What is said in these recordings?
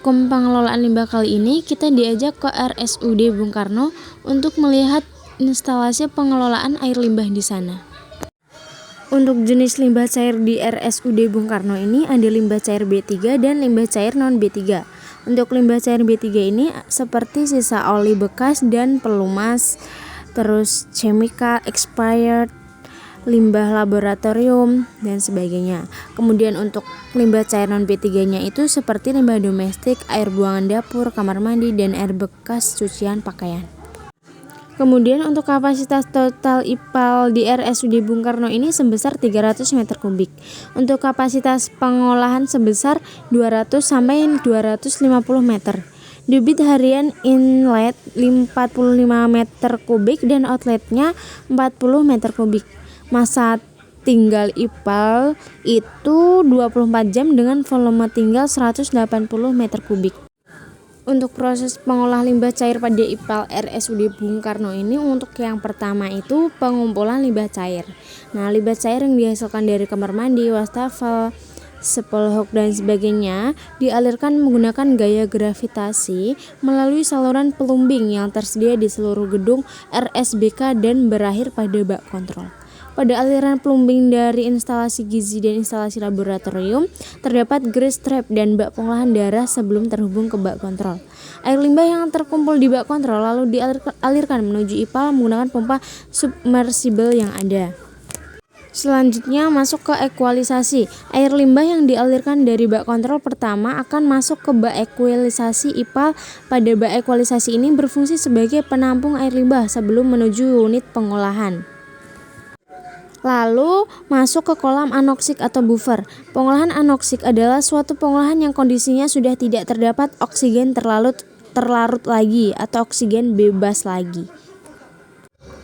praktikum pengelolaan limbah kali ini kita diajak ke RSUD Bung Karno untuk melihat instalasi pengelolaan air limbah di sana. Untuk jenis limbah cair di RSUD Bung Karno ini ada limbah cair B3 dan limbah cair non B3. Untuk limbah cair B3 ini seperti sisa oli bekas dan pelumas, terus chemical expired, limbah laboratorium, dan sebagainya. Kemudian untuk limbah cair non B3-nya itu seperti limbah domestik, air buangan dapur, kamar mandi, dan air bekas cucian pakaian. Kemudian untuk kapasitas total IPAL di RSUD Bung Karno ini sebesar 300 meter kubik. Untuk kapasitas pengolahan sebesar 200 sampai 250 meter. Debit harian inlet 45 meter kubik dan outletnya 40 meter kubik. Masa tinggal IPAL itu 24 jam dengan volume tinggal 180 meter kubik. Untuk proses pengolah limbah cair pada IPAL RSUD Bung Karno ini, untuk yang pertama itu pengumpulan limbah cair. Nah, limbah cair yang dihasilkan dari kamar mandi, wastafel, spelhok, dan sebagainya dialirkan menggunakan gaya gravitasi melalui saluran plumbing yang tersedia di seluruh gedung RSBK dan berakhir pada bak kontrol. Pada aliran plumbing dari instalasi gizi dan instalasi laboratorium, terdapat grease trap dan bak pengolahan darah sebelum terhubung ke bak kontrol. Air limbah yang terkumpul di bak kontrol lalu dialirkan menuju IPAL menggunakan pompa submersible yang ada. Selanjutnya masuk ke ekualisasi. Air limbah yang dialirkan dari bak kontrol pertama akan masuk ke bak ekualisasi IPAL. Pada bak ekualisasi ini berfungsi sebagai penampung air limbah sebelum menuju unit pengolahan. Lalu masuk ke kolam anoksik atau buffer. Pengolahan anoksik adalah suatu pengolahan yang kondisinya sudah tidak terdapat oksigen terlarut lagi atau oksigen bebas lagi.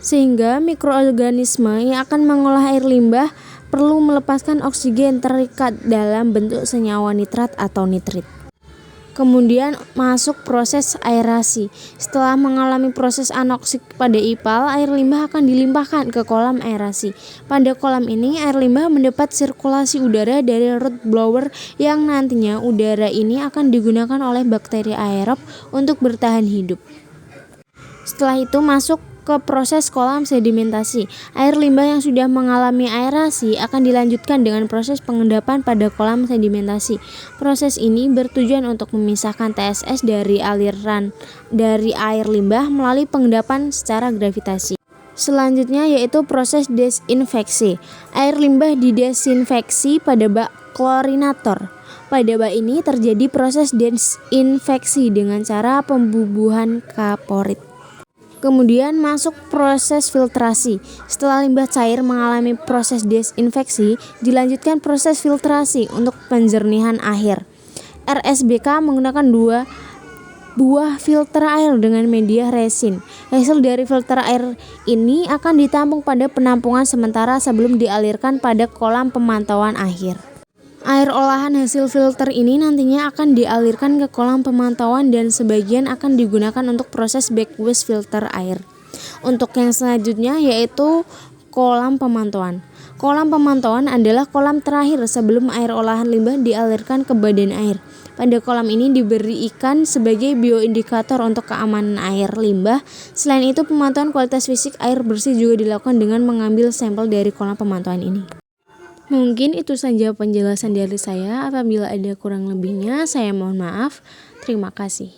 Sehingga mikroorganisme yang akan mengolah air limbah perlu melepaskan oksigen terikat dalam bentuk senyawa nitrat atau nitrit. Kemudian masuk proses aerasi. Setelah mengalami proses anoksik pada IPAL, air limbah akan dilimpahkan ke kolam aerasi. Pada kolam ini, air limbah mendapat sirkulasi udara dari root blower yang nantinya udara ini akan digunakan oleh bakteri aerob untuk bertahan hidup. Setelah itu masuk ke proses kolam sedimentasi. Air limbah yang sudah mengalami aerasi akan dilanjutkan dengan proses pengendapan pada kolam sedimentasi. Proses ini bertujuan untuk memisahkan TSS dari air limbah melalui pengendapan secara gravitasi. Selanjutnya yaitu proses desinfeksi. Air limbah didesinfeksi pada bak klorinator. Pada bak ini terjadi proses desinfeksi dengan cara pembubuhan kaporit. Kemudian masuk proses filtrasi. Setelah limbah cair mengalami proses desinfeksi, dilanjutkan proses filtrasi untuk penjernihan akhir. RSBK menggunakan dua buah filter air dengan media resin. Hasil dari filter air ini akan ditampung pada penampungan sementara sebelum dialirkan pada kolam pemantauan akhir. Air olahan hasil filter ini nantinya akan dialirkan ke kolam pemantauan dan sebagian akan digunakan untuk proses backwash filter air. Untuk yang selanjutnya yaitu kolam pemantauan. Kolam pemantauan adalah kolam terakhir sebelum air olahan limbah dialirkan ke badan air. Pada kolam ini diberi ikan sebagai bioindikator untuk keamanan air limbah. Selain itu, pemantauan kualitas fisik air bersih juga dilakukan dengan mengambil sampel dari kolam pemantauan ini. Mungkin itu saja penjelasan dari saya. Apabila ada kurang lebihnya, saya mohon maaf. Terima kasih.